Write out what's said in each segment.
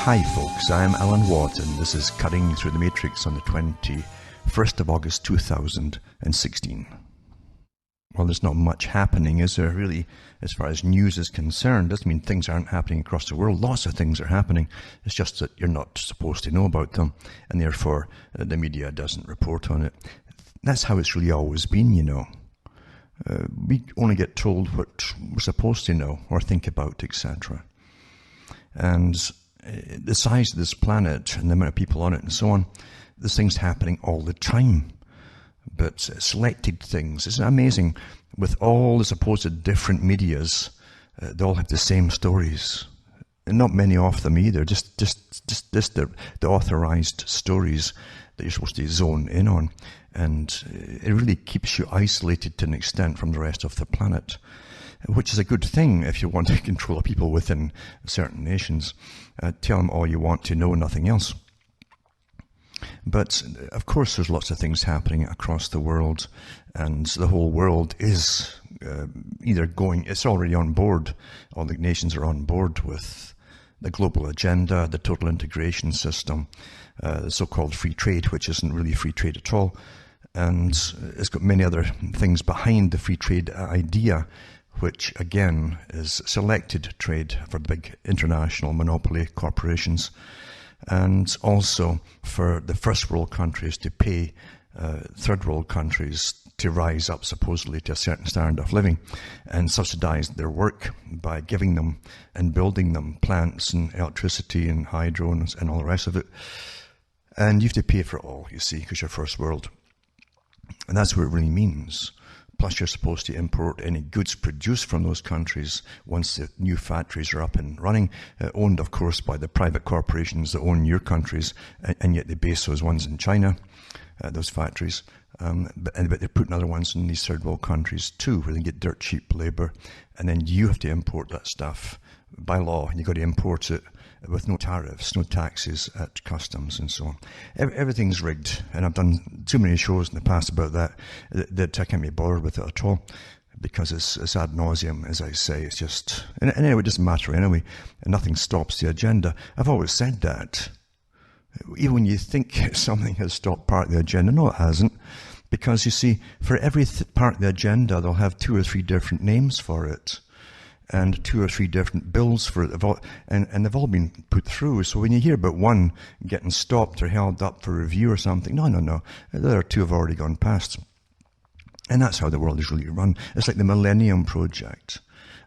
Hi folks, I'm Alan Watt and this is Cutting Through the Matrix on the 21st of August 2016. Well, there's not much happening, is there really, as far as news is concerned? Doesn't mean things aren't happening across the world. Lots of things are happening. It's just that you're not supposed to know about them, and therefore the media doesn't report on it. That's how it's really always been, you know. We only get told what we're supposed to know or think about, etc. And the size of this planet and the amount of people on it and so on, there's things happening all the time. But selected things, isn't it amazing? With all the supposed different medias, they all have the same stories. And not many of them either, just the authorized stories that you're supposed to zone in on. And it really keeps you isolated to an extent from the rest of the planet, which is a good thing if you want to control people within certain nations. Tell them all you want to know, nothing else. But of course there's lots of things happening across the world, and the whole world is it's already on board. All the nations are on board with the global agenda, the total integration system, the so-called free trade, which isn't really free trade at all. And it's got many other things behind the free trade idea, which again is selected trade for the big international monopoly corporations, and also for the first world countries to pay third world countries to rise up supposedly to a certain standard of living and subsidize their work by giving them and building them plants and electricity and hydro and all the rest of it. And you have to pay for it all, you see, because you're first world. And that's what it really means. Plus you're supposed to import any goods produced from those countries once the new factories are up and running, owned of course by the private corporations that own your countries, and yet they base those ones in China, those factories. But they're putting other ones in these third world countries too, where they get dirt cheap labour, and then you have to import that stuff by law, and you've got to import it with no tariffs, no taxes at customs and so on. Everything's rigged, and I've done too many shows in the past about that I can't be bothered with it at all, because it's ad nauseum, as I say. It's just, and anyway, it doesn't matter anyway, and nothing stops the agenda. I've always said that. Even when you think something has stopped part of the agenda, no, it hasn't. Because you see, for every part of the agenda, they'll have 2 or 3 different names for it, and 2 or 3 different bills for it, and they've all been put through. So when you hear about one getting stopped or held up for review or something, no, the other 2 have already gone past. And that's how the world is really run. It's like the Millennium Project,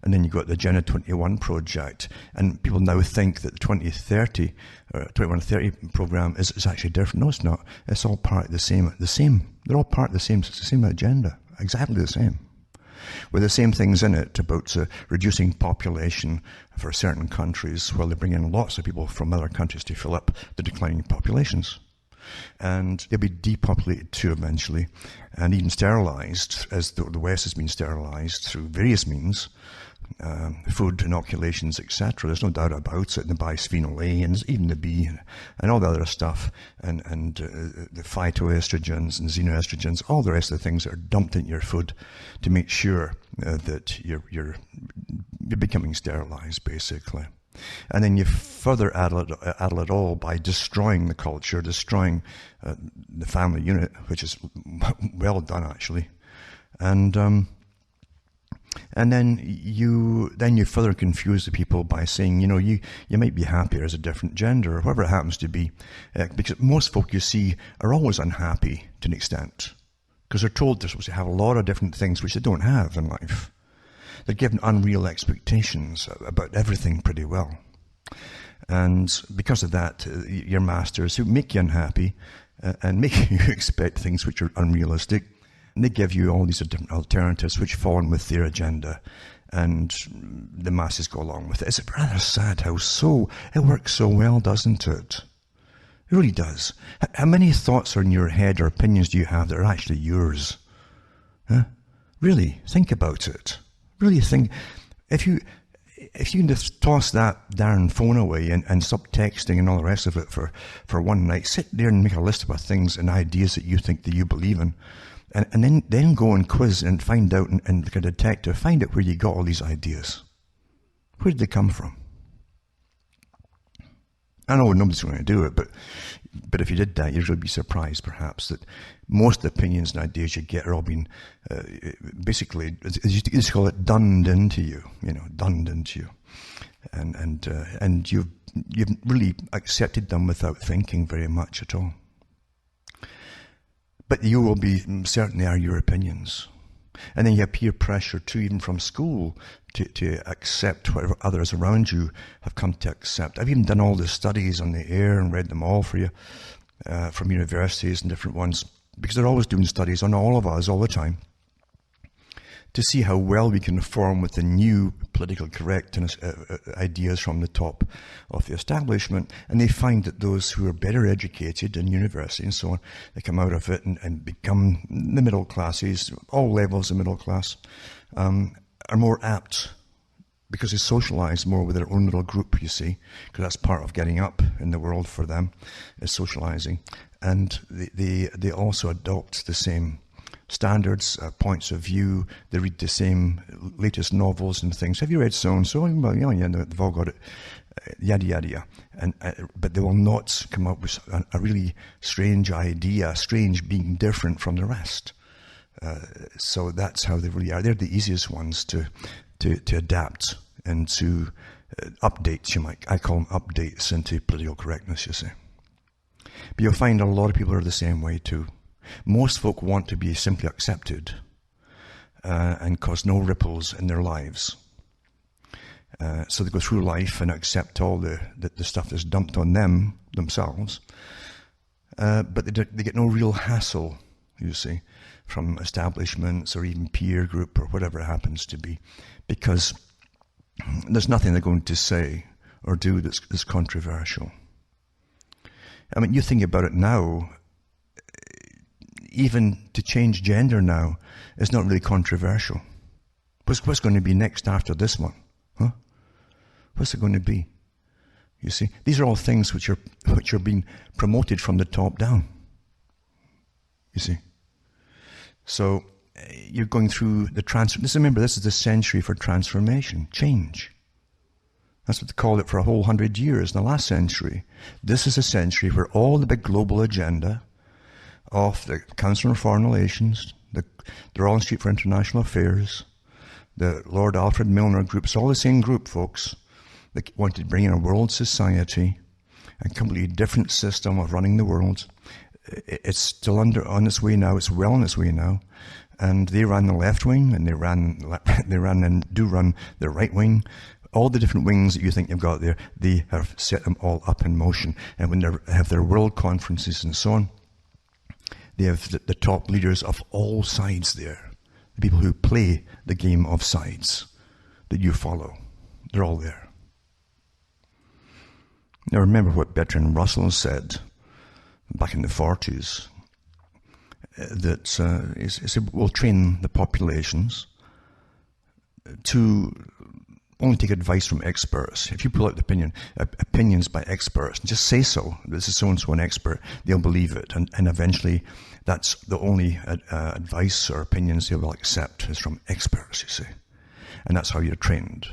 and then you've got the Agenda 21 project, and people now think that the 2030 or 2130 program is actually different. No, it's not. It's all part of the same. They're all part of the same agenda, exactly the same, with the same things in it about reducing population for certain countries, while they bring in lots of people from other countries to fill up the declining populations. And they'll be depopulated too eventually, and even sterilized, as the West has been sterilized through various means, food inoculations, etc. There's no doubt about it. The bisphenol A and even the B and all the other stuff, and the phytoestrogens and xenoestrogens, all the rest of the things that are dumped into your food to make sure that you're becoming sterilized, basically. And then you further addle it all by destroying the culture, destroying the family unit, which is well done actually, and then you further confuse the people by saying, you might be happier as a different gender, or whatever it happens to be, because most folk you see are always unhappy to an extent, because they're told they're supposed to have a lot of different things which they don't have in life. They're given unreal expectations about everything pretty well. And because of that, your masters who make you unhappy and make you expect things which are unrealistic, and they give you all these different alternatives which fall in with their agenda, and the masses go along with it. It's rather sad how it works so well, doesn't it? It really does. How many thoughts are in your head or opinions do you have that are actually yours? Huh? Really, think about it. Really think. If you can just toss that darn phone away and stop texting and all the rest of it for one night, sit there and make a list of things and ideas that you think that you believe in, and then go and quiz and find out, and like a detective, find out where you got all these ideas. Where did they come from? I know nobody's going to do it, but if you did that, you'd really be surprised, perhaps, that most of the opinions and ideas you get are all being basically, as you just call it, dunned into you. Dunned into you, and you've really accepted them without thinking very much at all. But you will be, certainly are your opinions. And then you have peer pressure too, even from school, to accept whatever others around you have come to accept. I've even done all the studies on the air and read them all for you from universities and different ones, because they're always doing studies on all of us all the time, to see how well we can conform with the new political correctness ideas from the top of the establishment. And they find that those who are better educated in university and so on, they come out of it and become the middle classes, all levels of middle class, are more apt, because they socialize more with their own little group, you see, because that's part of getting up in the world for them, is socializing. And they also adopt the same standards, points of view. They read the same latest novels and things. Have you read so-and-so? Well, yeah, they've all got it. Yada, yada, yada. But they will not come up with a really strange idea, strange being different from the rest. So that's how they really are. They're the easiest ones to adapt and to updates, I call them updates into political correctness, you see. But you'll find a lot of people are the same way too. Most folk want to be simply accepted and cause no ripples in their lives. So they go through life and accept all the stuff that's dumped on themselves. But they get no real hassle, you see, from establishments or even peer group or whatever it happens to be, because there's nothing they're going to say or do that's controversial. I mean, you think about it now, even to change gender now is not really controversial. What's going to be next after this one? Huh? What's it going to be? You see, these are all things which are being promoted from the top down. You see. So you're going through the remember, this is the century for transformation, change. That's what they called it for a whole 100 years in the last century. This is a century where all the big global agenda of the Council on Foreign Relations, the Royal Institute for International Affairs, the Lord Alfred Milner group, it's all the same group, folks. They wanted to bring in a world society, a completely different system of running the world. It's still on its way now. It's well on its way now. And they ran the left wing, and they ran and do run the right wing. All the different wings that you think you've got there, they have set them all up in motion. And when they have their world conferences and so on, they have the top leaders of all sides there. The people who play the game of sides that you follow. They're all there. Now remember what Bertrand Russell said back in the 40s, that he said, we'll train the populations to only take advice from experts. If you pull out opinions by experts, and just say so, this is so-and-so an expert, they'll believe it. And eventually, that's the only advice or opinions they will accept is from experts, you see. And that's how you're trained.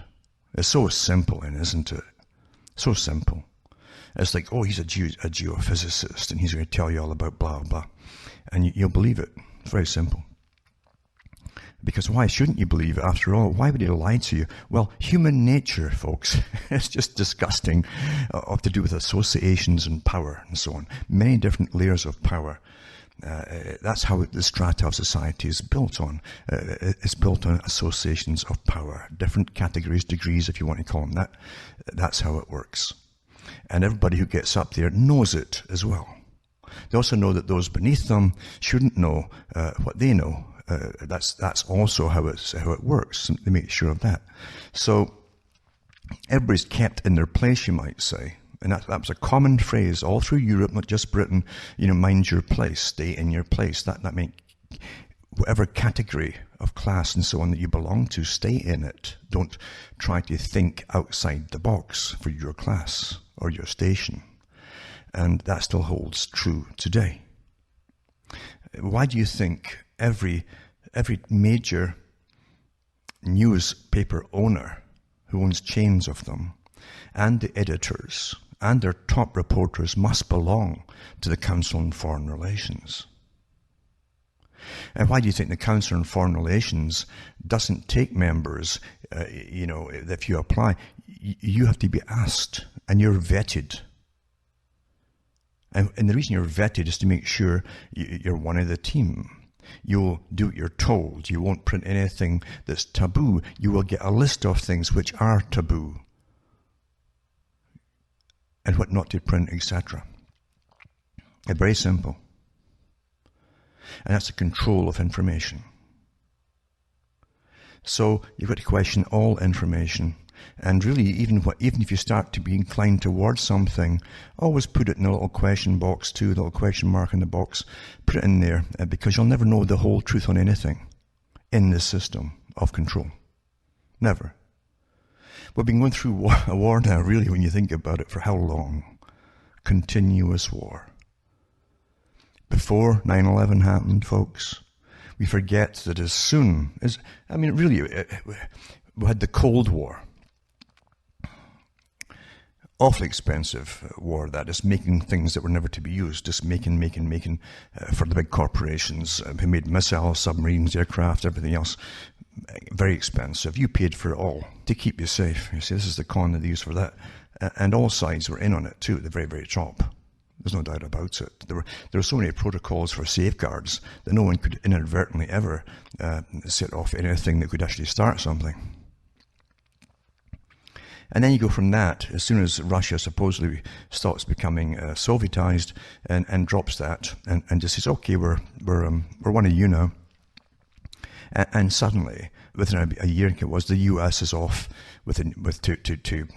It's so simple, isn't it? So simple. It's like, oh, he's a geophysicist, and he's going to tell you all about blah, blah. And you'll believe it. It's very simple. Because why shouldn't you believe it? After all, why would he lie to you? Well, human nature, folks, is just disgusting, to do with associations and power and so on. Many different layers of power. That's how the strata of society is built on. It's built on associations of power. Different categories, degrees, if you want to call them that. That's how it works. And everybody who gets up there knows it as well. They also know that those beneath them shouldn't know what they know. That's also how it works. They make sure of that. So everybody's kept in their place, you might say. And that was a common phrase all through Europe, not just Britain. Mind your place, stay in your place. That meant whatever category of class and so on that you belong to, stay in it. Don't try to think outside the box for your class or your station. And that still holds true today. Why do you think every major newspaper owner who owns chains of them, and the editors and their top reporters must belong to the Council on Foreign Relations. And why do you think the Council on Foreign Relations doesn't take members, if you apply, you have to be asked and you're vetted. And the reason you're vetted is to make sure you're one of the team. You'll do what you're told. You won't print anything that's taboo. You will get a list of things which are taboo and what not to print, etc. It's very simple. And that's the control of information. So you've got to question all information. And really, even if you start to be inclined towards something, always put it in a little question box too, the little question mark in the box. Put it in there, because you'll never know the whole truth on anything in this system of control. Never. We've been going through a war now, really, when you think about it, for how long? Continuous war. Before 9/11 happened, folks, we forget that as soon as, really, we had the Cold War. Awfully expensive war, that is, making things that were never to be used, just making for the big corporations who made missiles, submarines, aircraft, everything else. Very expensive. You paid for it all to keep you safe. You see, this is the con that they use for that. And all sides were in on it too, at the very, very top. There's no doubt about it. There were so many protocols for safeguards that no one could inadvertently ever set off anything that could actually start something. And then you go from that, as soon as Russia supposedly starts becoming Sovietized and drops that and just says, okay, we're one of you now. And suddenly, within a year, it was, the US is off to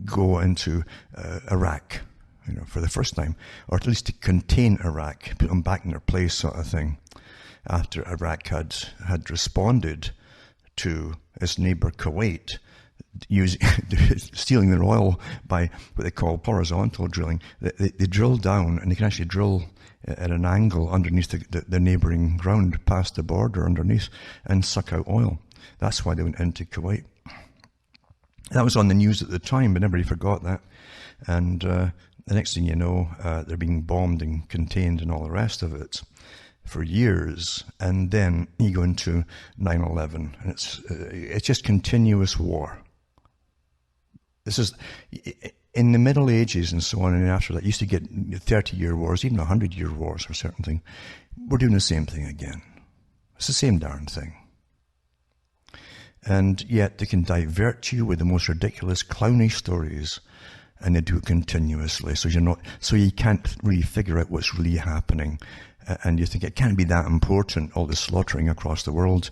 go into Iraq. For the first time, or at least to contain Iraq, put them back in their place, sort of thing, after Iraq had responded to its neighbor Kuwait, stealing their oil by what they call horizontal drilling. They drill down, and they can actually drill at an angle underneath the neighboring ground, past the border underneath, and suck out oil. That's why they went into Kuwait. That was on the news at the time, but nobody forgot that. And the next thing you know, they're being bombed and contained and all the rest of it for years. And then you go into 9/11, and it's just continuous war. This is, in the Middle Ages and so on, and after that, you used to get 30-year wars, even 100-year wars for certain things. We're doing the same thing again. It's the same darn thing. And yet they can divert you with the most ridiculous, clownish stories, and they do it continuously. So you can't really figure out what's really happening. And you think it can't be that important, all the slaughtering across the world,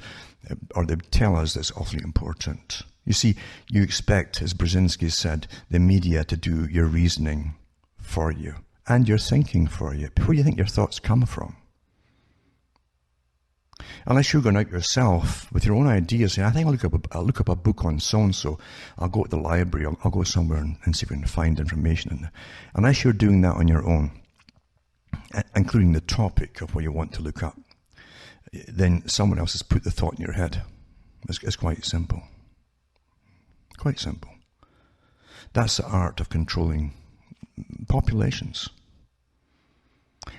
or they tell us that's awfully important. You see, you expect, as Brzezinski said, the media to do your reasoning for you and your thinking for you. Where do you think your thoughts come from? Unless you're going out yourself with your own ideas, saying, I think I'll look up a book on so-and-so. I'll go to the library, I'll go somewhere and see if we can find information in there. Unless you're doing that on your own, including the topic of what you want to look up, then someone else has put the thought in your head. It's quite simple. Quite simple. That's the art of controlling populations.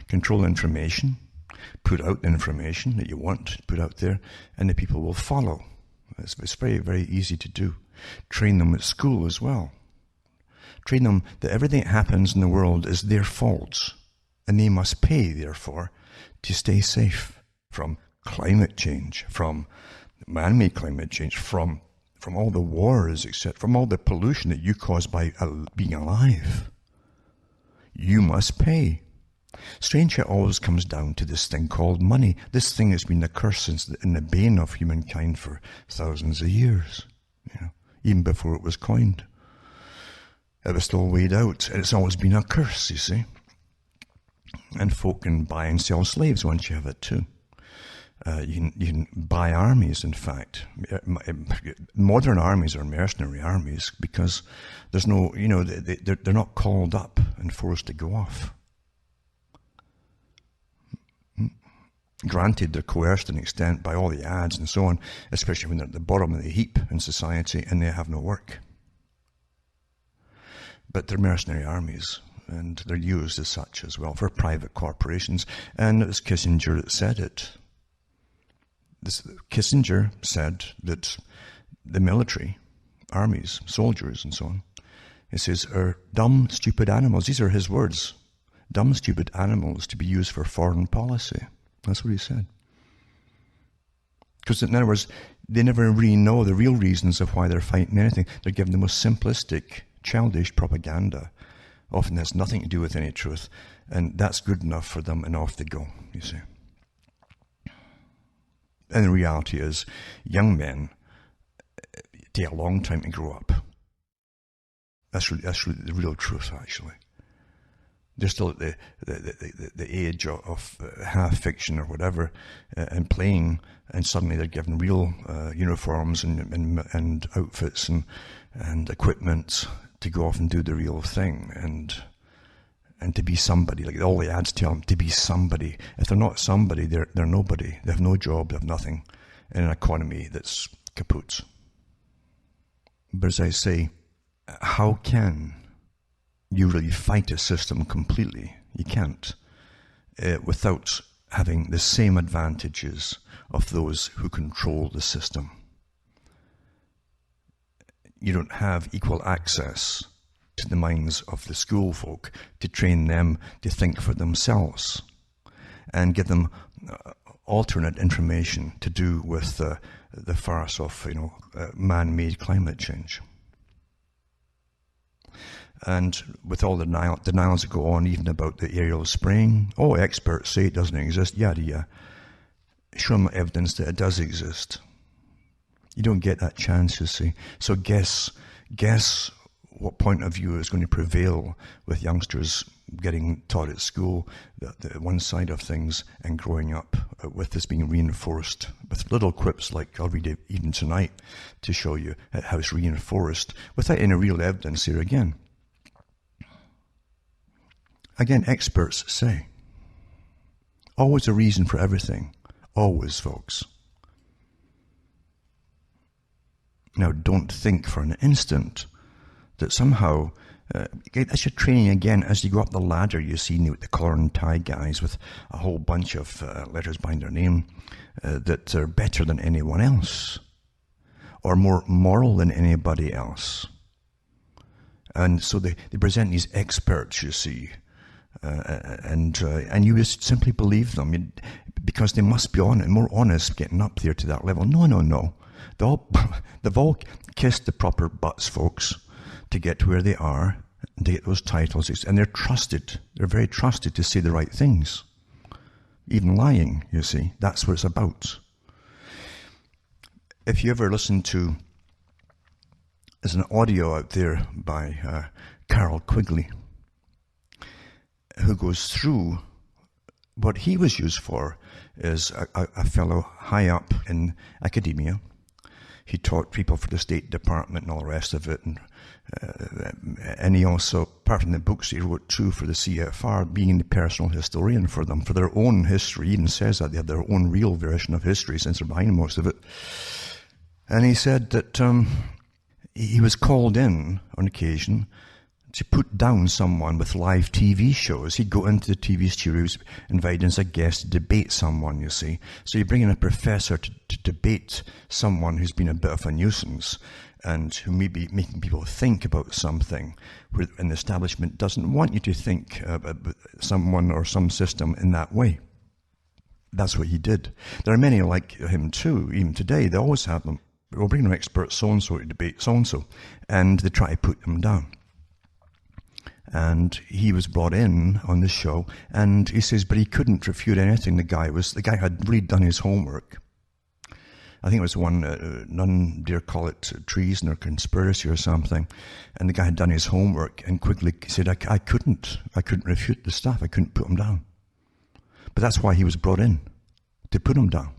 Control information, put out the information that you want to put out there, and the people will follow. It's very, very easy to do. Train them at school as well. Train them that everything that happens in the world is their fault, and they must pay, therefore, to stay safe from climate change, from man-made climate change, from all the wars, etc., from all the pollution that you cause by being alive. You must pay. Strange how it always comes down to this thing called money. This thing has been the curse and the bane of humankind for thousands of years, even before it was coined. It was still weighed out, and it's always been a curse, you see. And folk can buy and sell slaves once you have it too. You can buy armies, in fact. Modern armies are mercenary armies because there's no, they're not called up and forced to go off. Granted, they're coerced to an extent by all the ads and so on, especially when they're at the bottom of the heap in society and they have no work. But they're mercenary armies, and they're used as such as well for private corporations. And it was Kissinger that said it. Kissinger said that the military, armies, soldiers and so on, he says, are dumb, stupid animals. These are his words. Dumb, stupid animals to be used for foreign policy. That's what he said. Because in other words, they never really know the real reasons of why they're fighting anything. They're given the most simplistic, childish propaganda. Often has nothing to do with any truth. And that's good enough for them, and off they go, you see. And the reality is, young men take a long time to grow up. That's really the real truth, actually. They're still at the age of half fiction or whatever, and playing, and suddenly they're given real uniforms and outfits and equipment to go off and do the real thing, and to be somebody. Like all the ads tell them, to be somebody. If they're not somebody, they're nobody. They have no job, they have nothing, in an economy that's kaput. But as I say, how can you really fight a system completely? You can't, without having the same advantages of those who control the system. You don't have equal access to the minds of the school folk to train them to think for themselves and give them alternate information to do with the farce of man-made climate change. And with all the denials that go on, even about the aerial spraying, experts say it doesn't exist, yada yada. Show them evidence that it does exist. You don't get that chance, you see. So guess what point of view is going to prevail with youngsters getting taught at school, the one side of things, and growing up with this being reinforced with little quips like I'll read it even tonight to show you how it's reinforced without any real evidence here again. Again, experts say. Always a reason for everything. Always, folks. Now, don't think for an instant that somehow, that's your training again. As you go up the ladder, you see the collar and tie guys with a whole bunch of letters behind their name that are better than anyone else or more moral than anybody else. And so they present these experts, you see, and you just simply believe them because they must be more honest getting up there to that level. No. They've all kissed the proper butts, folks, to get to where they are, and to get those titles. And they're trusted. They're very trusted to say the right things. Even lying, you see. That's what it's about. If you ever listen to, there's an audio out there by Carol Quigley, who goes through what he was used for is a fellow high up in academia. He taught people for the State Department and all the rest of it. And he also, apart from the books he wrote too for the CFR, being the personal historian for them, for their own history. He even says that they have their own real version of history since they're behind most of it. And he said that he was called in on occasion to put down someone with live TV shows. He'd go into the TV studios, invited as a guest to debate someone, you see. So you bring in a professor to debate someone who's been a bit of a nuisance and who may be making people think about something where an establishment doesn't want you to think about someone or some system in that way. That's what he did. There are many like him too, even today. They always have them. We'll bring an expert so-and-so to debate so-and-so, and they try to put them down. And he was brought in on this show, and he says, but he couldn't refute anything. The guy had really done his homework. I think it was one, none dare call it treason or conspiracy or something. And the guy had done his homework and quickly said, I couldn't refute the stuff. I couldn't put him down. But that's why he was brought in, to put him down.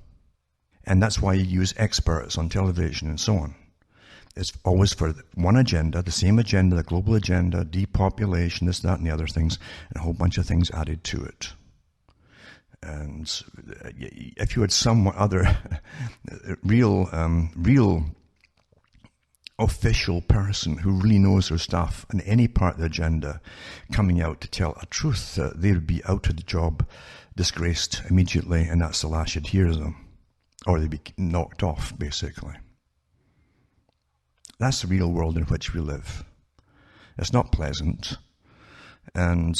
And that's why you use experts on television and so on. It's always for one agenda, the same agenda, the global agenda, depopulation, this, that, and the other things, and a whole bunch of things added to it. And if you had some other real official person who really knows their stuff on any part of the agenda coming out to tell a truth, they would be out of the job, disgraced immediately, and that's the last you'd hear of them. Or they'd be knocked off, basically. That's the real world in which we live. It's not pleasant. And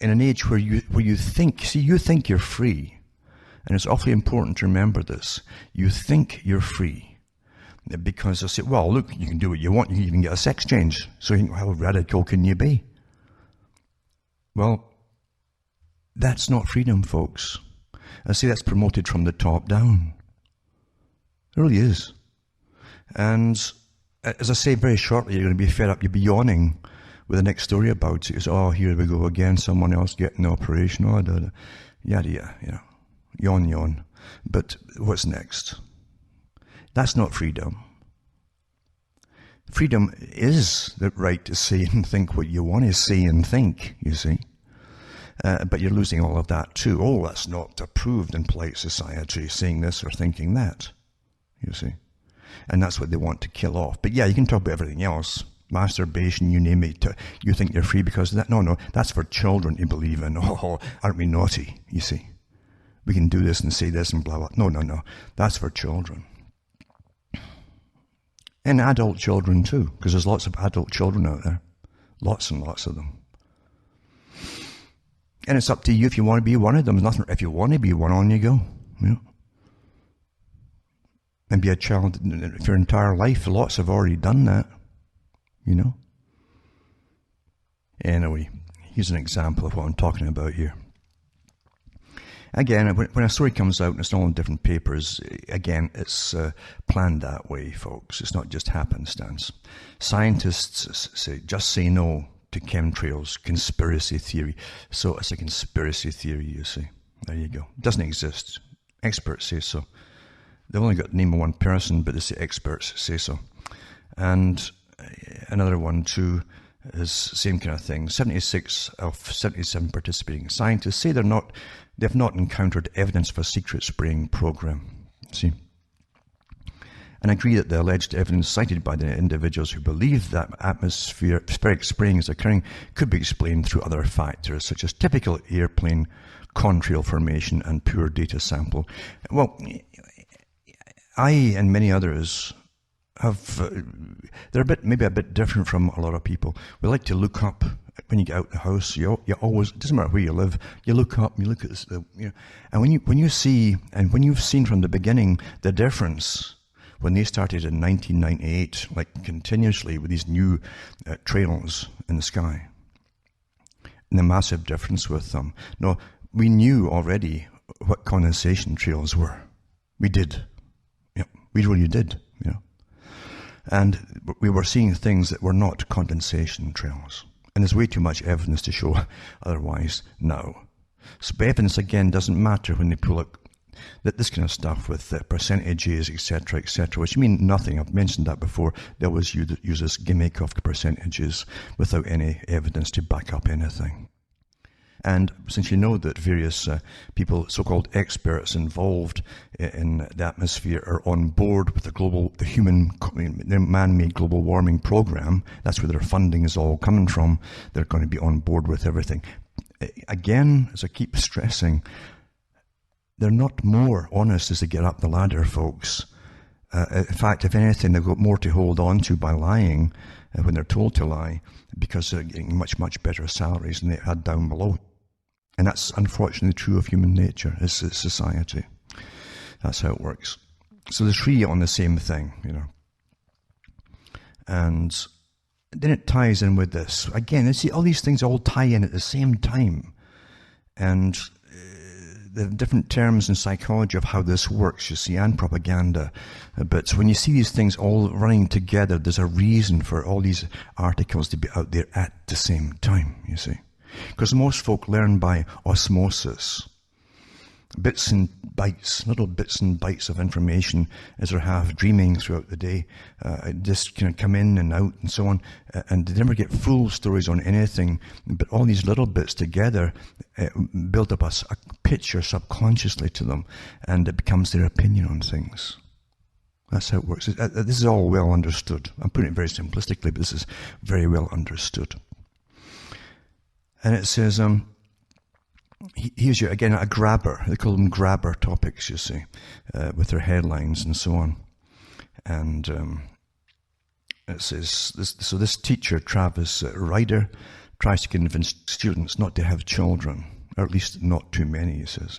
in an age where you think you're free, and it's awfully important to remember this, you think you're free. Because they'll say, well, look, you can do what you want, you can even get a sex change. So how radical can you be? Well, that's not freedom, folks. I say that's promoted from the top down. It really is. And as I say, very shortly, you're going to be fed up. You'll be yawning with the next story about it. It's, oh, here we go again, someone else getting the operation. Oh, yada. Yawn. But what's next? That's not freedom. Freedom is the right to say and think what you want to say and think, you see. But you're losing all of that too. Oh, that's not approved in polite society, saying this or thinking that, you see. And that's what they want to kill off. But yeah, you can talk about everything else. Masturbation, you name it. You think you're free because of that? No, that's for children to believe in. Oh, aren't we naughty, you see. We can do this and say this and blah, blah. No. That's for children. And adult children too, because there's lots of adult children out there. Lots and lots of them. And it's up to you if you want to be one of them. There's nothing, if you want to be one, on you go. You know? And be a child for your entire life. Lots have already done that. You know? Anyway, here's an example of what I'm talking about here. Again, when a story comes out and it's all in different papers, again, it's planned that way, folks. It's not just happenstance. Scientists just say no to chemtrails, conspiracy theory. So it's a conspiracy theory, you see. There you go. It doesn't exist. Experts say so. They've only got the name of one person, but they say experts say so. And another one, too, is same kind of thing. 76 of 77 participating scientists say they've not encountered evidence of a secret spraying program. See? And agree that the alleged evidence cited by the individuals who believe that atmospheric spraying is occurring could be explained through other factors, such as typical airplane contrail formation and poor data sample. Well, I and many others they're maybe a bit different from a lot of people. We like to look up when you get out the house. You always, it doesn't matter where you live, you look up, you look at this, and when you see, and when you've seen from the beginning the difference when they started in 1998, like continuously with these new trails in the sky, and the massive difference with them. No, we knew already what condensation trails were. We did. We really did. And we were seeing things that were not condensation trails. And there's way too much evidence to show otherwise now. So evidence, again, doesn't matter when they pull up that this kind of stuff with percentages, etc., which mean nothing. I've mentioned that before. They always use this gimmick of percentages without any evidence to back up anything. And since you know that various people, so-called experts involved in the atmosphere, are on board with the man-made global warming program, that's where their funding is all coming from. They're going to be on board with everything. Again, as I keep stressing, they're not more honest as they get up the ladder, folks. In fact, if anything, they've got more to hold on to by lying when they're told to lie, because they're getting much, much better salaries than they had down below. And that's unfortunately true of human nature, it's society. That's how it works. So there's three on the same thing, And then it ties in with this. Again, see, all these things all tie in at the same time. And the different terms in psychology of how this works, you see, and propaganda. But when you see these things all running together, there's a reason for all these articles to be out there at the same time, you see. Because most folk learn by osmosis. Bits and bytes, little bits and bytes of information as they're half dreaming throughout the day. Just kind of come in and out and so on. And they never get full stories on anything. But all these little bits together build up a picture subconsciously to them. And it becomes their opinion on things. That's how it works. This is all well understood. I'm putting it very simplistically, but this is very well understood. And it says, here's again a grabber. They call them grabber topics, you see, with their headlines and so on. And it says, this teacher, Travis Ryder, tries to convince students not to have children, or at least not too many, he says.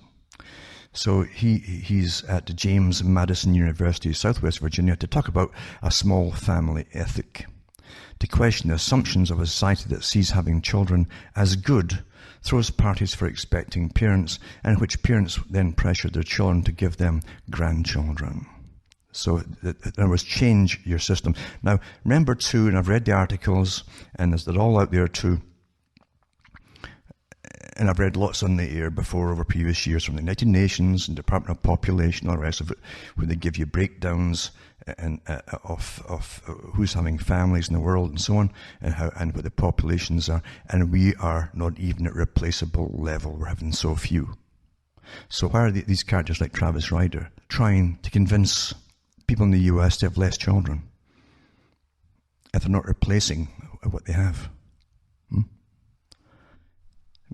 So he's at the James Madison University, Southwest Virginia, to talk about a small family ethic, to question the assumptions of a society that sees having children as good, throws parties for expecting parents, and which parents then pressure their children to give them grandchildren. So, in other words, change your system. Now, remember too, and I've read the articles, and they're all out there too, and I've read lots on the air before over previous years from the United Nations and Department of Population, all the rest of it, where they give you breakdowns of who's having families in the world and so on, and what the populations are. And we are not even at replaceable level. We're having so few. So why are these characters like Travis Ryder trying to convince people in the US to have less children if they're not replacing what they have?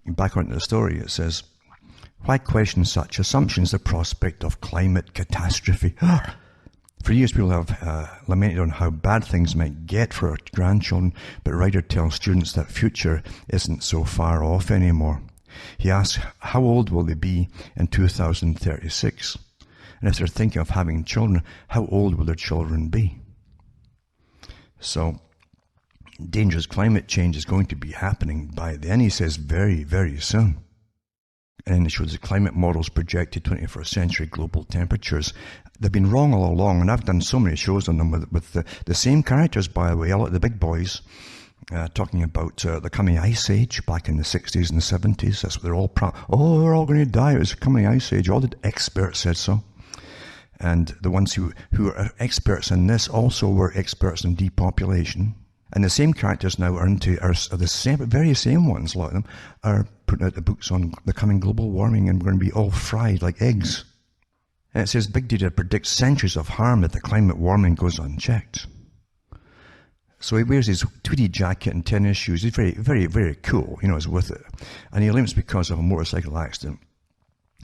Back onto the story, it says, why question such assumptions? The prospect of climate catastrophe. For years, people have lamented on how bad things might get for our grandchildren, but Ryder tells students that future isn't so far off anymore. He asks, how old will they be in 2036? And if they're thinking of having children, how old will their children be? So, dangerous climate change is going to be happening by then, he says, very, very soon. And it shows the climate models projected 21st century global temperatures. They've been wrong all along, and I've done so many shows on them with the same characters, by the way, all the big boys, talking about the coming ice age back in the 60s and the 70s. That's what they're all we're all going to die. It was a coming ice age. All the experts said so. And the ones who are experts in this also were experts in depopulation. And the same characters now are the very same ones, a lot of them, are putting out the books on the coming global warming, and we're going to be all fried like eggs. And it says big data predicts centuries of harm if the climate warming goes unchecked. So he wears his tweedy jacket and tennis shoes. He's very, very, very cool, he's with it. And he limps because of a motorcycle accident.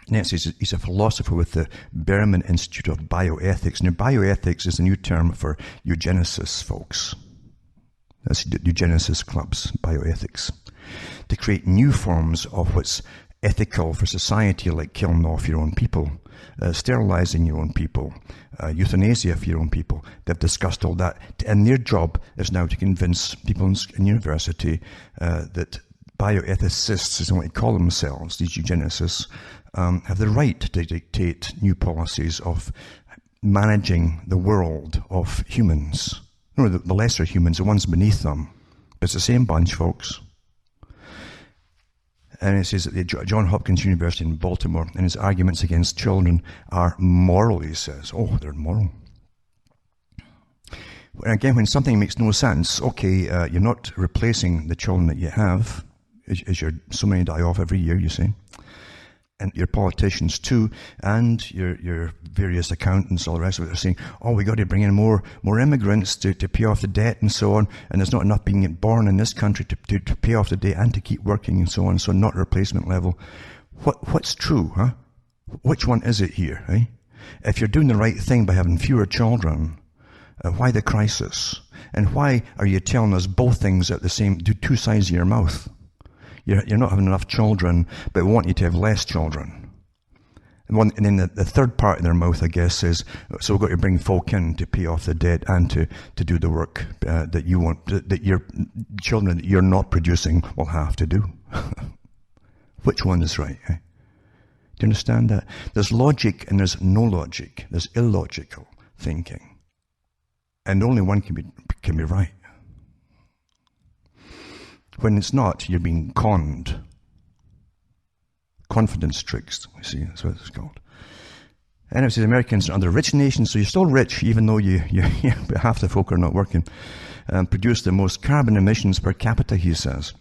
Next, he's a philosopher with the Berman Institute of Bioethics. Now, bioethics is a new term for eugenicists, folks. That's eugenicist clubs, bioethics. To create new forms of what's ethical for society, like killing off your own people, sterilizing your own people, euthanasia for your own people. They've discussed all that. And their job is now to convince people in university that bioethicists, is what they call themselves, these eugenicists, have the right to dictate new policies of managing the world of humans. The lesser humans, the ones beneath them. It's the same bunch, folks. And it says that the Johns Hopkins University in Baltimore, and his arguments against children are moral, he says. Oh, they're moral. And again, when something makes no sense, okay, you're not replacing the children that you have, as so many die off every year, you see. And your politicians too, and your various accountants, all the rest of it, are saying, oh, we got to bring in more immigrants to pay off the debt and so on, and there's not enough being born in this country to pay off the debt and to keep working and so on, so not replacement level. What's true, huh? Which one is it here, eh? If you're doing the right thing by having fewer children, why the crisis? And why are you telling us both things at the same, two sides of your mouth? You're not having enough children, but we want you to have less children. And then the third part of their mouth, I guess, is, so we've got to bring folk in to pay off the debt and to do the work that you want, that your children that you're not producing will have to do. Which one is right? Eh? Do you understand that? There's logic and there's no logic. There's illogical thinking. And only one can be right. When it's not, you're being conned. Confidence tricks, you see, that's what it's called. And it says Americans are under rich nations, so you're still rich, even though you half the folk are not working, produce the most carbon emissions per capita, he says.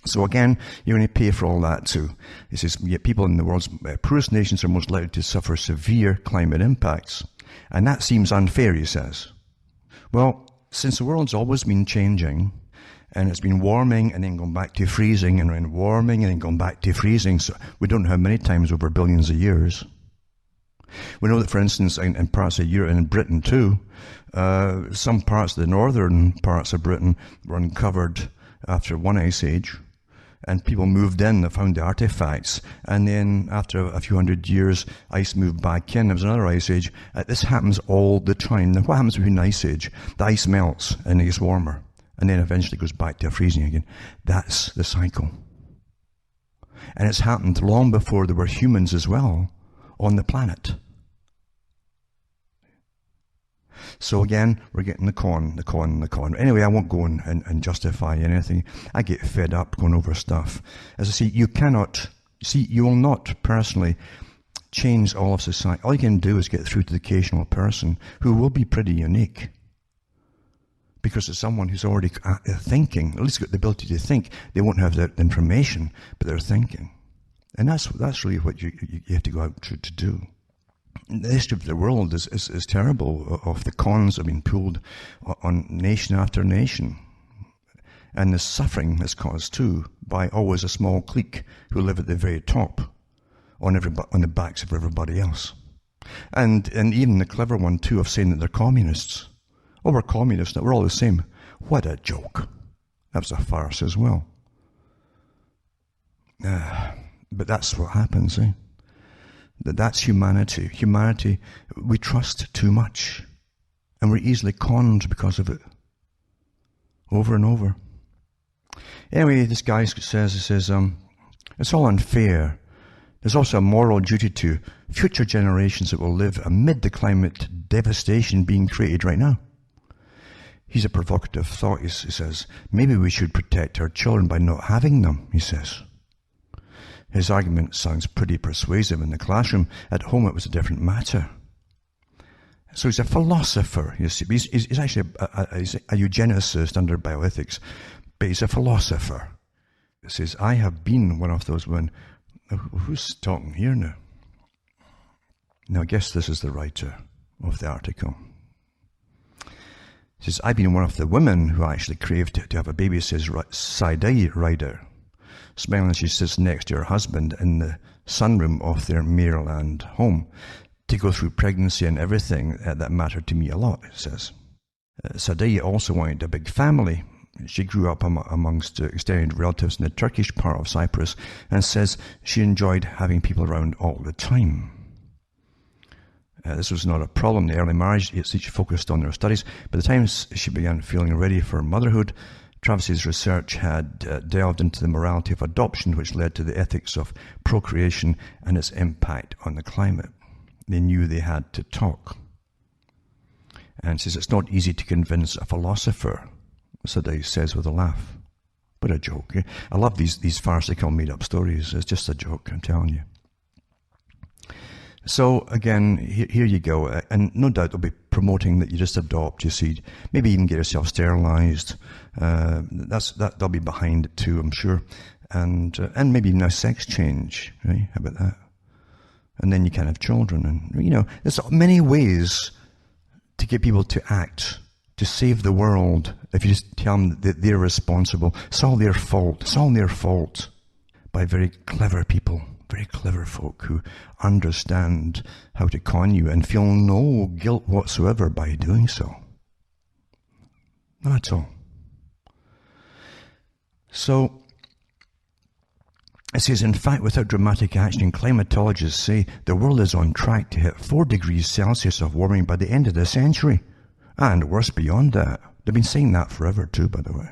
So again, you're going to pay for all that too. He says, yet people in the world's poorest nations are most likely to suffer severe climate impacts. And that seems unfair, he says. Well, since the world's always been changing, and it's been warming and then going back to freezing, and then warming and then going back to freezing, so we don't know how many times over billions of years. We know that, for instance, in parts of Europe and in Britain too, some parts of the northern parts of Britain were uncovered after one ice age, and people moved in that found the artifacts, and then after a few hundred years, ice moved back in. There was another ice age. This happens all the time. Now, what happens between an ice age? The ice melts and it gets warmer, and then eventually goes back to freezing again. That's the cycle. And it's happened long before there were humans as well on the planet. So again, we're getting the con. Anyway, I won't go and justify anything. I get fed up going over stuff. As I say, you will not personally change all of society. All you can do is get through to the occasional person who will be pretty unique. Because it's someone who's already thinking, at least got the ability to think. They won't have that information, but they're thinking. And that's really what you have to go out to do. The history of the world is terrible, of the cons have been pulled on nation after nation. And the suffering is caused too by always a small clique who live at the very top on the backs of everybody else. And even the clever one too of saying that they're communists. Oh, we're communists, we're all the same. What a joke. That was a farce as well. But that's what happens, eh? That's humanity. Humanity, we trust too much. And we're easily conned because of it. Over and over. Anyway, this guy says, it's all unfair. There's also a moral duty to future generations that will live amid the climate devastation being created right now. He's a provocative thought, he says. Maybe we should protect our children by not having them, he says. His argument sounds pretty persuasive in the classroom. At home, it was a different matter. So he's a philosopher. You see. He's actually a eugenicist under bioethics, but he's a philosopher. He says, I have been one of those women. Who's talking here now? Now, I guess this is the writer of the article. He says, I've been one of the women who actually craved to have a baby, says Sadie Ryder, smiling as she sits next to her husband in the sunroom of their Maryland home, to go through pregnancy and everything that mattered to me a lot, it says. Sadie also wanted a big family. She grew up amongst extended relatives in the Turkish part of Cyprus, and says she enjoyed having people around all the time. This was not a problem. The early marriage, she focused on their studies. By the time she began feeling ready for motherhood, Travis's research had delved into the morality of adoption, which led to the ethics of procreation and its impact on the climate. They knew they had to talk. And says it's not easy to convince a philosopher, Sadie says with a laugh. What a joke. Eh? I love these farcical made-up stories. It's just a joke, I'm telling you. So again, here you go, and no doubt they'll be promoting that you just adopt, you see, maybe even get yourself sterilized. They'll be behind it too, I'm sure, and maybe even a sex change, right? How about that? And then you can have children, and there's many ways to get people to act, to save the world. If you just tell them that they're responsible, it's all their fault. It's all their fault by very clever people. Very clever folk who understand how to con you and feel no guilt whatsoever by doing so. Not at all. So, it says, in fact, without dramatic action, climatologists say the world is on track to hit 4 degrees Celsius of warming by the end of the century. And worse beyond that. They've been saying that forever too, by the way.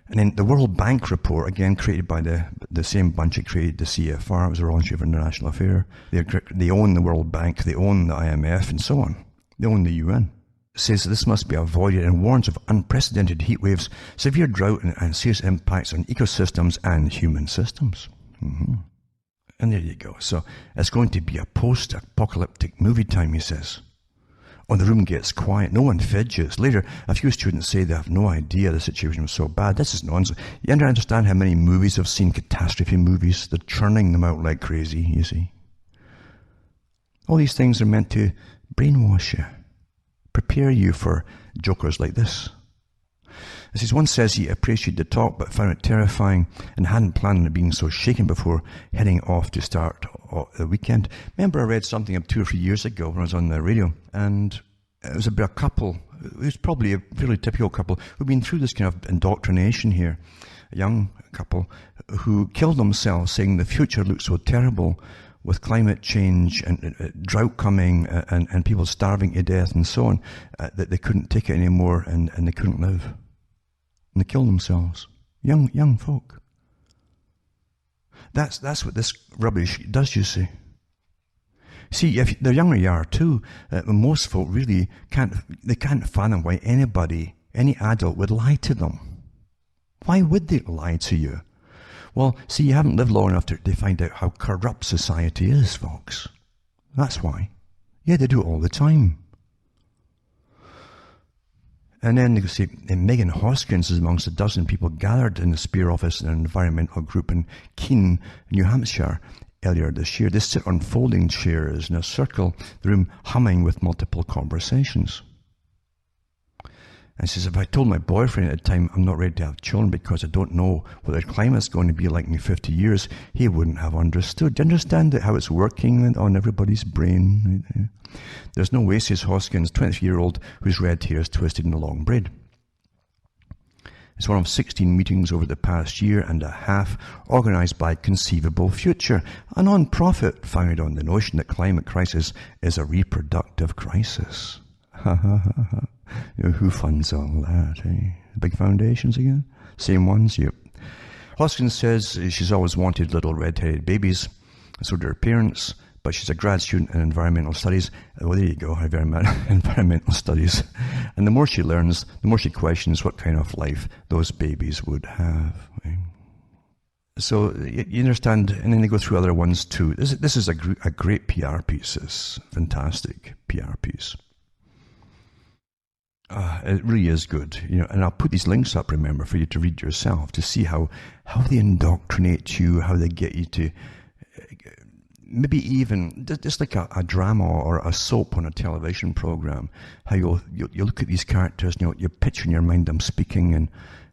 And then the World Bank report, again created by the same bunch that created the CFR, it was the Royal Institute for International Affairs. They own the World Bank, they own the IMF, and so on. They own the UN. It says this must be avoided and warns of unprecedented heat waves, severe drought, and serious impacts on ecosystems and human systems. Mm-hmm. And there you go. So it's going to be a post-apocalyptic movie time, he says. When the room gets quiet, no one fidgets. Later, a few students say they have no idea the situation was so bad. This is nonsense. You understand how many movies I've seen, catastrophe movies? They're churning them out like crazy, you see. All these things are meant to brainwash you, prepare you for jokers like this. As his one says, he appreciated the talk but found it terrifying and hadn't planned on being so shaken before heading off to start the weekend. Remember, I read something 2 or 3 years ago when I was on the radio, and it was about a couple. It was probably a fairly typical couple who'd been through this kind of indoctrination here. A young couple who killed themselves, saying the future looks so terrible with climate change and drought coming and people starving to death and so on, that they couldn't take it anymore and they couldn't live. And they killed themselves. Young folk. That's what this rubbish does, you see. See, if the younger you are too, most folk really can't fathom why anybody, any adult would lie to them. Why would they lie to you? Well, see, you haven't lived long enough to find out how corrupt society is, folks. That's why. Yeah, they do it all the time. And then they say, Megan Hoskins is amongst a dozen people gathered in the Spear office in an environmental group in Keene, New Hampshire, earlier this year. They sit on folding chairs in a circle, the room humming with multiple conversations. And she says, if I told my boyfriend at the time I'm not ready to have children because I don't know what the climate's going to be like in 50 years, he wouldn't have understood. Do you understand how it's working on everybody's brain? Right? There's no way, says Hoskins, 23-year-old whose red hair is twisted in a long braid. It's one of 16 meetings over the past year and a half organised by Conceivable Future, a non-profit founded on the notion that climate crisis is a reproductive crisis. Ha ha ha ha. Who funds all that, eh? Big foundations again? Same ones? Yep. Hoskins says she's always wanted little red-headed babies, so do her parents, but she's a grad student in environmental studies. Well, there you go, environmental studies. And the more she learns, the more she questions what kind of life those babies would have. Eh? So you understand, and then they go through other ones too. This is a great PR piece, this fantastic PR piece. It really is good, and I'll put these links up, remember, for you to read yourself, to see how they indoctrinate you, how they get you to, maybe even, just like a drama or a soap on a television program, how you look at these characters, you picture in your mind them speaking,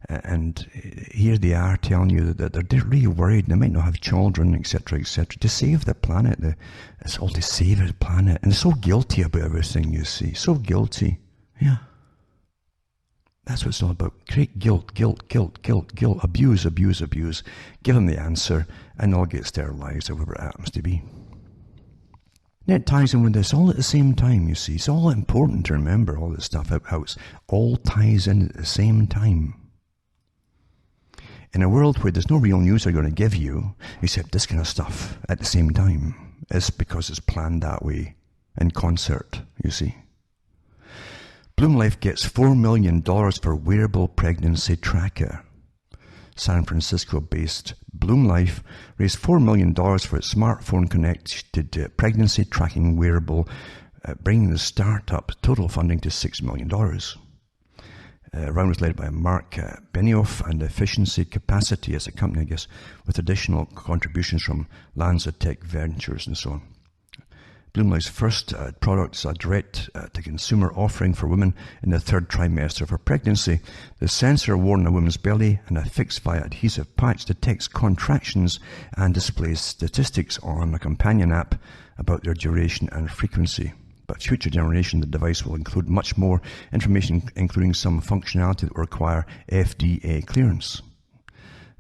and here they are telling you that they're really worried, they might not have children, etc., to save the planet. It's all to save the planet, and they're so guilty about everything, you see, so guilty, yeah. That's what it's all about. Create guilt, abuse. Give them the answer, and they'll get sterilized, or whatever it happens to be. And it ties in with this all at the same time, you see. It's all important to remember all this stuff, how it all ties in at the same time. In a world where there's no real news they're going to give you, except this kind of stuff at the same time, it's because it's planned that way, in concert, you see. Bloom Life gets $4 million for wearable pregnancy tracker. San Francisco-based Bloom Life raised $4 million for its smartphone-connected pregnancy tracking wearable, bringing the startup total funding to $6 million. Round was led by Mark Benioff and Efficiency Capacity as a company, I guess, with additional contributions from Lanza Tech Ventures and so on. Bloom Life's first product is a direct-to-consumer offering for women in the third trimester of her pregnancy. The sensor worn on a woman's belly and affixed via adhesive patch detects contractions and displays statistics on a companion app about their duration and frequency. But future generation, the device will include much more information, including some functionality that will require FDA clearance.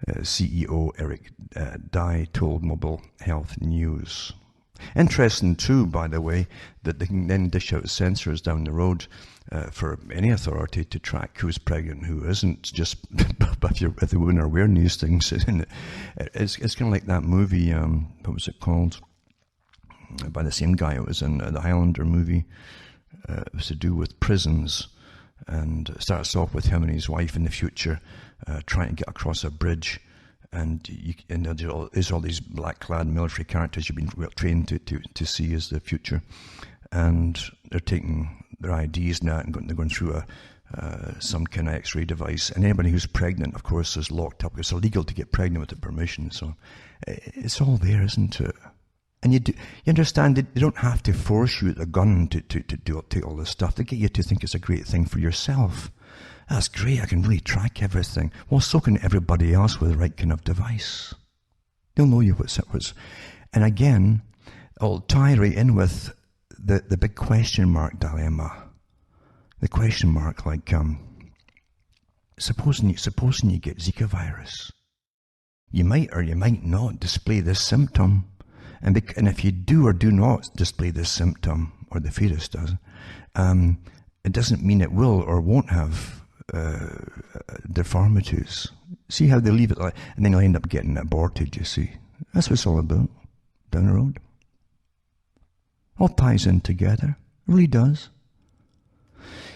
CEO Eric Dye told Mobile Health News. Interesting too, by the way, that they can then dish out sensors down the road for any authority to track who's pregnant, who isn't, just if the women are wearing these things. It's kind of like that movie, what was it called? By the same guy. It was in the Highlander movie. It was to do with prisons, and it starts off with him and his wife in the future trying to get across a bridge. And there's all these black-clad military characters you've been trained to see as the future. And they're taking their IDs now and they're going through some kind of X-ray device. And anybody who's pregnant, of course, is locked up. It's illegal to get pregnant without permission. So it's all there, isn't it? And you understand that they don't have to force you with a gun to take all this stuff. They get you to think it's a great thing for yourself. That's great, I can really track everything. Well, so can everybody else with the right kind of device. They'll know you what's. And again, it'll tie right in with the big question mark dilemma. The question mark, like, supposing you get Zika virus, you might or you might not display this symptom. And if you do or do not display this symptom, or the fetus does, it doesn't mean it will or won't have deformities. See how they leave it like, and then you'll end up getting aborted, you see. That's what it's all about, down the road. All ties in together. It really does.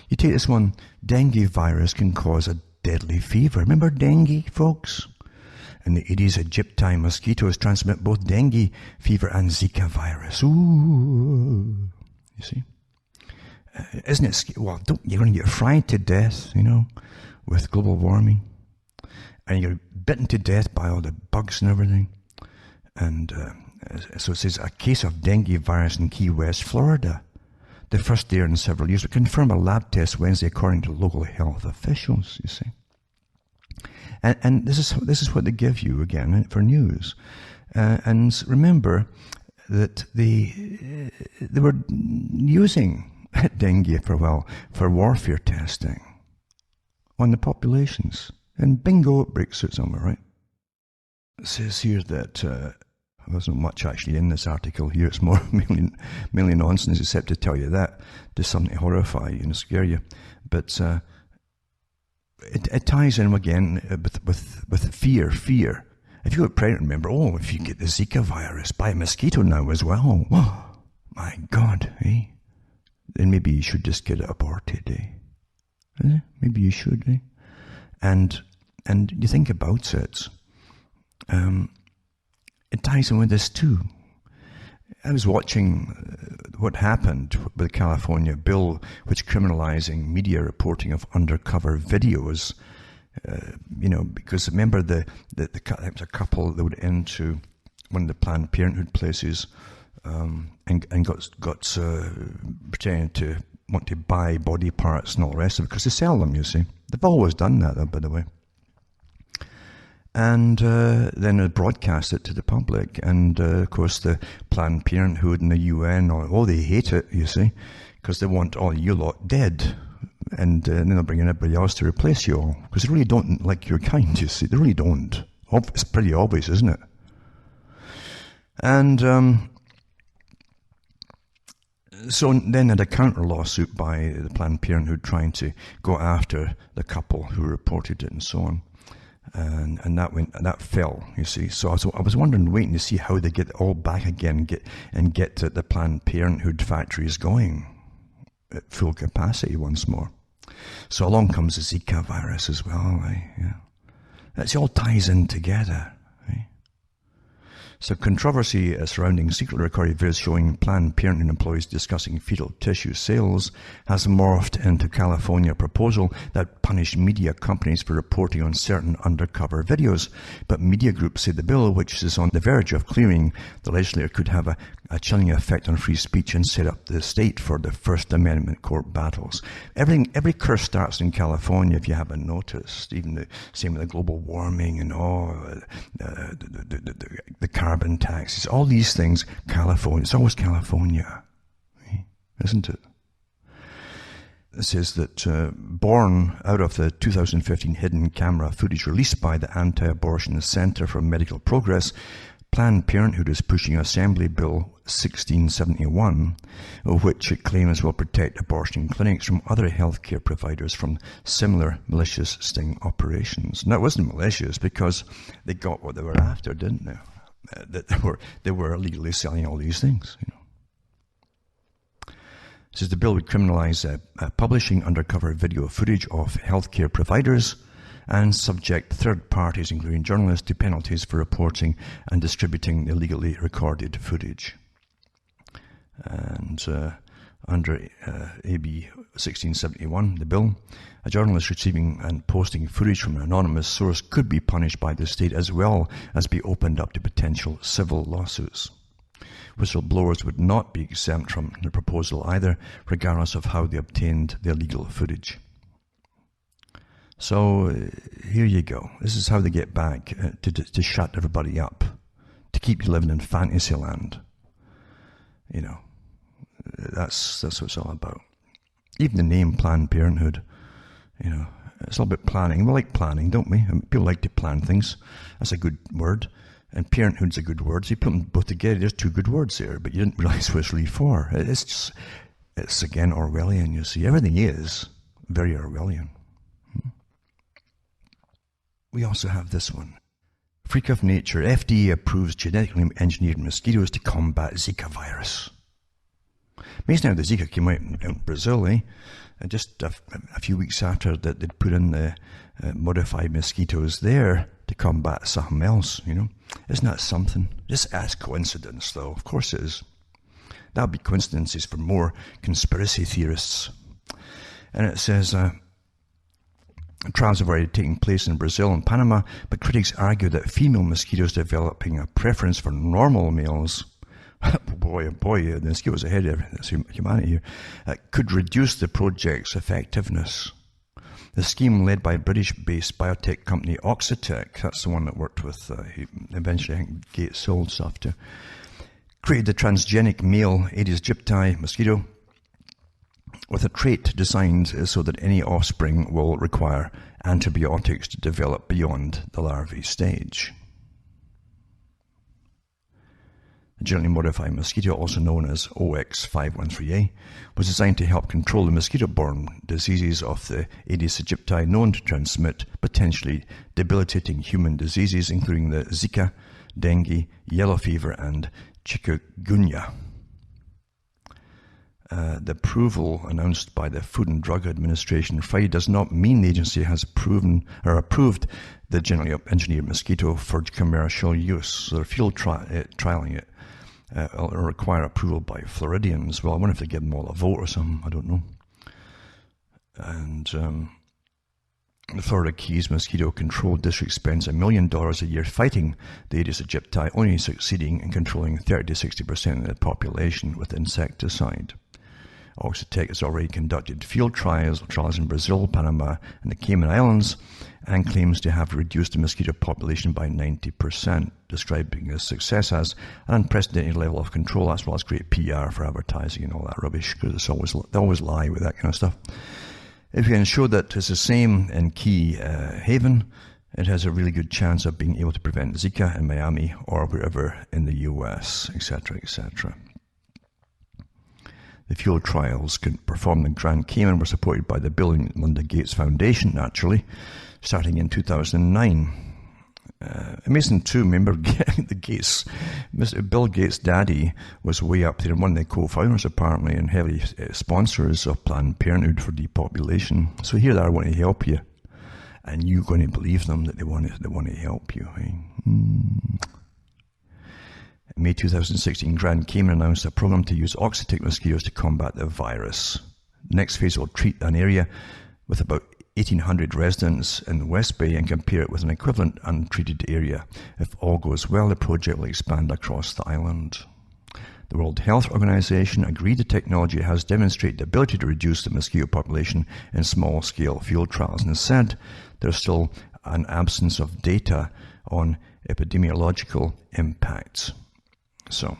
You take this one, dengue virus can cause a deadly fever. Remember dengue, folks? In the 80s, Egypti mosquitoes transmit both dengue fever and Zika virus. Ooh, you see? Isn't it? Well, you're going to get fried to death, with global warming. And you're bitten to death by all the bugs and everything. And so it says, a case of dengue virus in Key West, Florida. The first there in several years. We confirmed a lab test Wednesday according to local health officials, you see. And this is what they give you again for news. And remember that they were using dengue for a while for warfare testing on the populations. And bingo, it breaks out somewhere, right? It says here that there wasn't much actually in this article here. It's more mainly nonsense, except to tell you that. Just something to horrify you and scare you. But it ties in again with fear. If you get pregnant, remember, if you get the Zika virus by a mosquito now as well, my God, eh? Then maybe you should just get it aborted, eh? Maybe you should, eh? And you think about it, it ties in with this too. I was watching what happened with the California bill, which criminalizing media reporting of undercover videos. Because remember there was a couple that went into one of the Planned Parenthood places and got pretending to want to buy body parts and all the rest of it because they sell them. You see, they've always done that, though, by the way. And then they broadcast it to the public. And, of course, the Planned Parenthood and the UN, they hate it, you see, because they want all you lot dead. And then they'll bring in everybody else to replace you all. Because they really don't like your kind, you see. They really don't. It's pretty obvious, isn't it? And so then had a counter lawsuit by the Planned Parenthood trying to go after the couple who reported it and so on. And that fell, you see. So I was waiting to see how they get it all back again, get the Planned Parenthood factories going at full capacity once more. So along comes the Zika virus as well, right? Yeah. It all ties in together. Right? So controversy surrounding secretly recorded videos showing Planned Parenthood employees discussing fetal tissue sales has morphed into California proposal that punished media companies for reporting on certain undercover videos. But media groups say the bill, which is on the verge of clearing the legislature, could have a chilling effect on free speech and set up the state for the First Amendment court battles. Every curse starts in California, if you haven't noticed. Even the same with the global warming and the carbon taxes, all these things. California, it's always California, isn't it? It says that born out of the 2015 hidden camera footage released by the Anti-Abortion Center for Medical Progress, Planned Parenthood is pushing Assembly Bill 1671, which it claims will protect abortion clinics from other healthcare providers from similar malicious sting operations. Now, it wasn't malicious because they got what they were after, didn't they? That they were illegally selling all these things. It says the bill would criminalize publishing undercover video footage of healthcare providers and subject third parties, including journalists, to penalties for reporting and distributing illegally recorded footage. And under AB 1671, the bill, a journalist receiving and posting footage from an anonymous source could be punished by the state as well as be opened up to potential civil lawsuits, whistleblowers would not be exempt from the proposal either, regardless of how they obtained the illegal footage. So here you go. This is how they get back to shut everybody up, to keep you living in fantasy land. You know, that's what it's all about. Even the name Planned Parenthood, you know, it's all about planning. We like planning, don't we? I mean, people like to plan things. That's a good word. And parenthood's a good word. So you put them both together, there's two good words there, but you didn't realize what it's really for. It's again Orwellian, you see. Everything is very Orwellian. We also have this one. Freak of nature. FDA approves genetically engineered mosquitoes to combat Zika virus. Amazing how the Zika came out in Brazil, eh? Just a few weeks after that, they'd put in the modified mosquitoes there to combat something else, you know. Isn't that something? Just as coincidence, though. Of course it is. That would be coincidences for more conspiracy theorists. And it says, trials have already taken place in Brazil and Panama, but critics argue that female mosquitoes developing a preference for normal males, boy, the mosquitoes ahead of humanity here, could reduce the project's effectiveness. The scheme, led by British-based biotech company Oxitec, that's the one that worked with, eventually I think Gates sold stuff to, created the transgenic male Aedes aegypti mosquito with a trait designed so that any offspring will require antibiotics to develop beyond the larvae stage. The genetically modified mosquito, also known as OX513A, was designed to help control the mosquito-borne diseases of the Aedes aegypti known to transmit potentially debilitating human diseases, including the Zika, dengue, yellow fever, and chikungunya. The approval announced by the Food and Drug Administration Friday does not mean the agency has approved the genetically engineered mosquito for commercial use. So they're field trialing it. It'll require approval by Floridians. Well, I wonder if they give them all a vote or something. I don't know. And the Florida Keys Mosquito Control District spends $1 million a year fighting the Aedes aegypti, only succeeding in controlling 30 to 60% of the population with insecticide. Oxitec has already conducted field trials in Brazil, Panama, and the Cayman Islands, and claims to have reduced the mosquito population by 90%, describing the success as an unprecedented level of control. That's why it's great PR for advertising and all that rubbish, because they always lie with that kind of stuff. If you can show that it's the same in Key Haven, it has a really good chance of being able to prevent Zika in Miami or wherever in the US, etc., etc. The field trials performed in Grand Cayman were supported by the Bill and Melinda Gates Foundation, naturally, starting in 2009. Amazing too, remember the Gates, Bill Gates' daddy was way up there, and one of the co-founders apparently, and heavy sponsors of Planned Parenthood for depopulation. So here they are wanting to help you, and you're going to believe them that they want to help you. Eh? In May 2016, Grand Cayman announced a program to use Oxitec mosquitoes to combat the virus. The next phase will treat an area with about 1,800 residents in the West Bay and compare it with an equivalent untreated area. If all goes well, the project will expand across the island. The World Health Organization agreed the technology has demonstrated the ability to reduce the mosquito population in small-scale field trials, and said there's still an absence of data on epidemiological impacts. So,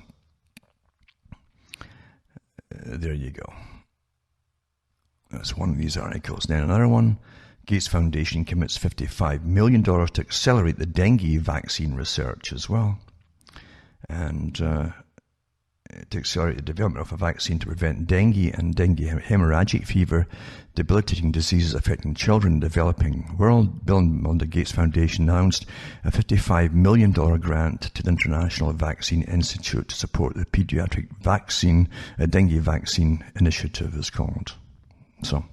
there you go. That's one of these articles. Then another one, Gates Foundation commits $55 million to accelerate the dengue vaccine research as well. And to accelerate the development of a vaccine to prevent dengue and dengue hemorrhagic fever, debilitating diseases affecting children in the developing world. Bill and Melinda Gates Foundation announced a $55 million grant to the International Vaccine Institute to support the pediatric vaccine, dengue vaccine initiative is called. So,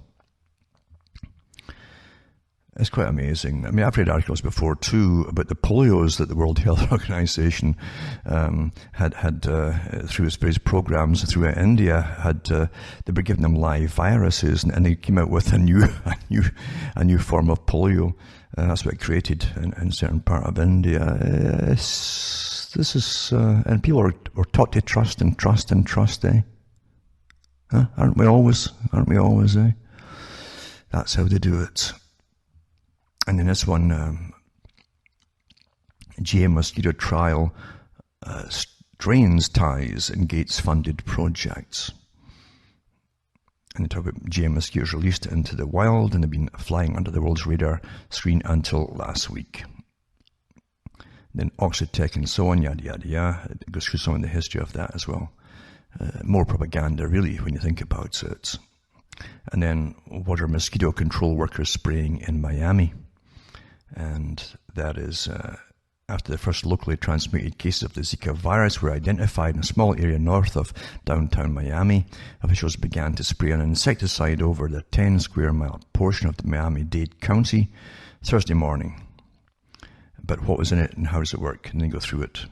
it's quite amazing. I mean, I've read articles before too about the polios that the World Health Organization had through its various programs through India they were giving them live viruses, and they came out with a new form of polio, and that's what it created in a certain part of India. It's and people are taught to trust and trust and trust, eh? Huh? Aren't we always, eh? That's how they do it. And in this one, GM mosquito trial strains ties in Gates-funded projects. And they talk about GM mosquitoes released into the wild, and they've been flying under the world's radar screen until last week. Then Oxitec and so on, yada, yada, yada. It goes through some of the history of that as well. More propaganda, really, when you think about it. And then, what are mosquito control workers spraying in Miami? And that is after the first locally transmitted cases of the Zika virus were identified in a small area north of downtown Miami. Officials began to spray an insecticide over the 10-square-mile portion of the Miami-Dade County Thursday morning. But what was in it and how does it work? And then go through it.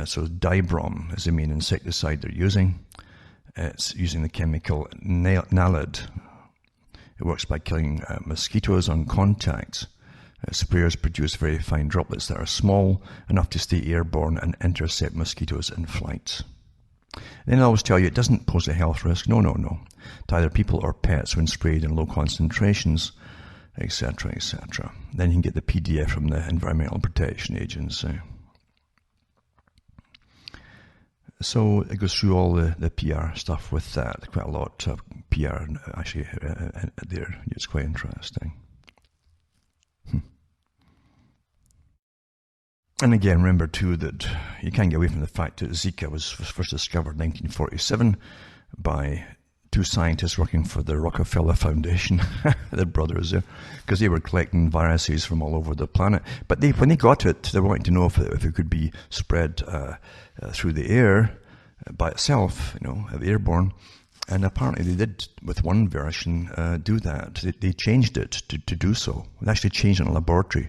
So Dibrom is the main insecticide they're using. It's using the chemical naled. It works by killing mosquitoes on contact. Sprayers produce very fine droplets that are small enough to stay airborne and intercept mosquitoes in flight. Then I always tell you it doesn't pose a health risk. No. To either people or pets when sprayed in low concentrations, etc., etc. Then you can get the PDF from the Environmental Protection Agency. So it goes through all the PR stuff with that. Quite a lot of PR actually there. It's quite interesting. And again, remember too that you can't get away from the fact that Zika was first discovered in 1947 by two scientists working for the Rockefeller Foundation, the brothers there, because they were collecting viruses from all over the planet. But when they got it, they wanted to know if it could be spread through the air by itself, airborne. And apparently they did, with one version, do that. They changed it to do so. They actually changed it in a laboratory.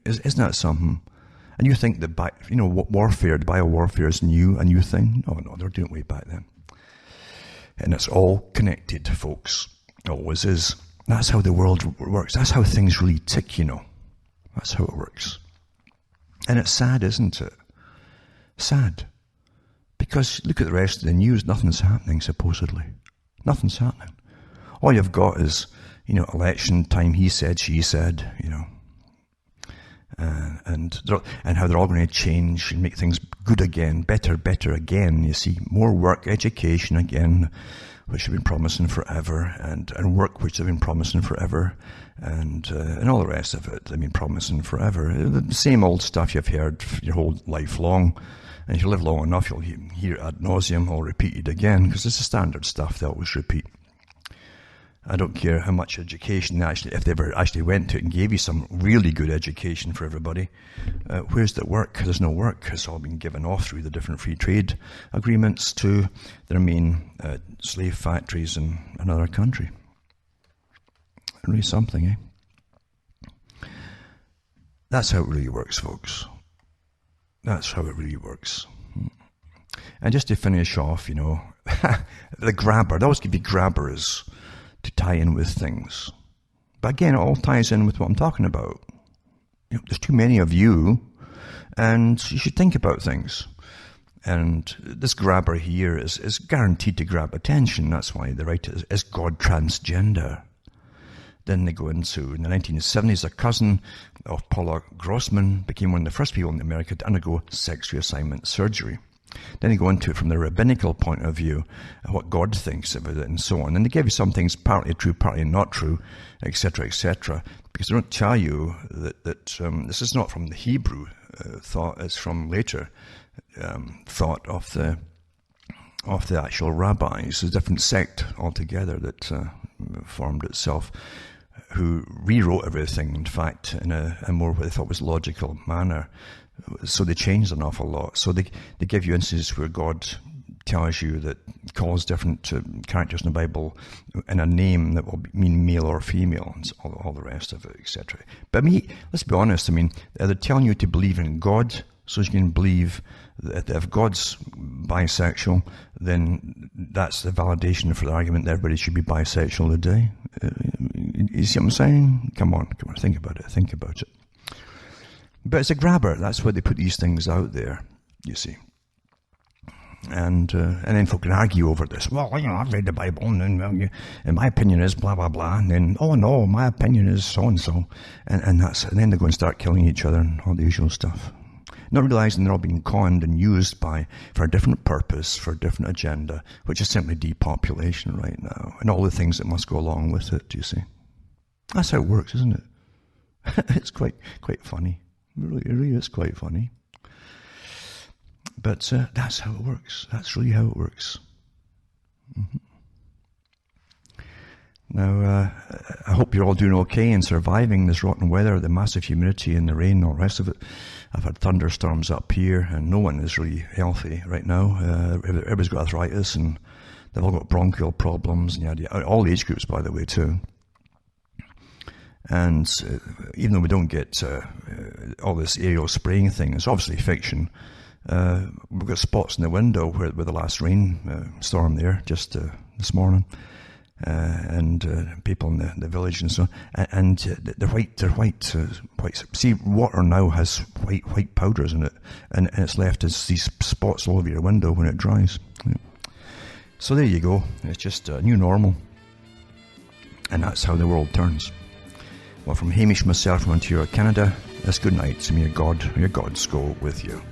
Isn't that something? And you think that warfare, biowarfare is a new thing? No, they were doing it way back then. And it's all connected, folks. It always is. That's how the world works. That's how things really tick, That's how it works. And it's sad, isn't it? Sad. Because look at the rest of the news. Nothing's happening, supposedly. Nothing's happening. All you've got is, election time, he said, she said, and how they're all going to change and make things good again, better again. You see, more work, education again, which they've been promising forever, and work which they've been promising forever, and all the rest of it they've been promising forever. The same old stuff you've heard your whole life long, and if you live long enough, you'll hear it ad nauseum, all repeated again, because it's the standard stuff they always repeat. I don't care how much education if they ever actually went to it and gave you some really good education for everybody. Where's the work? There's no work. It's all been given off through the different free trade agreements to their main slave factories in another country. Really something, eh? That's how it really works, folks. That's how it really works. And just to finish off, the grabber. They always give you grabbers to tie in with things. But again, it all ties in with what I'm talking about. There's too many of you, and you should think about things. And this grabber here is guaranteed to grab attention. That's why they write it as God transgender. Then they go into, in the 1970s, a cousin of Paula Grossman became one of the first people in America to undergo sex reassignment surgery. Then they go into it from the rabbinical point of view, what God thinks about it and so on. And they give you some things partly true, partly not true, etc., etc. Because they don't tell you that this is not from the Hebrew thought, it's from later thought of the actual rabbis, a different sect altogether that formed itself, who rewrote everything, in fact, in a more what they thought was logical manner. So they changed an awful lot. So they give you instances where God tells you that calls different characters in the Bible in a name that will mean male or female, and all the rest of it, etc. But let's be honest, they're telling you to believe in God so you can believe that if God's bisexual, then that's the validation for the argument that everybody should be bisexual today. You see what I'm saying? Come on, think about it. But it's a grabber. That's why they put these things out there, you see. And then folk can argue over this. Well, I've read the Bible, and my opinion is blah, blah, blah. And then, oh, no, my opinion is so-and-so. And then they go and start killing each other and all the usual stuff. Not realizing they're all being conned and used for a different purpose, for a different agenda, which is simply depopulation right now. And all the things that must go along with it, do you see? That's how it works, isn't it? It's quite funny. It really is quite funny. But that's how it works. That's really how it works. Mm-hmm. Now, I hope you're all doing okay and surviving this rotten weather, the massive humidity and the rain and all the rest of it. I've had thunderstorms up here, and no one is really healthy right now. Everybody's got arthritis, and they've all got bronchial problems, and all age groups, by the way, too. And even though we don't get all this aerial spraying thing, it's obviously fiction. We've got spots in the window where the last rain storm there just this morning, and people in the village and so on, and they're white. See, water now has white powders in it, and it's left as these spots all over your window when it dries. So there you go. It's just a new normal, and that's how the world turns. Well, from Hamish myself from Ontario, Canada, that's good night. So may your gods go with you.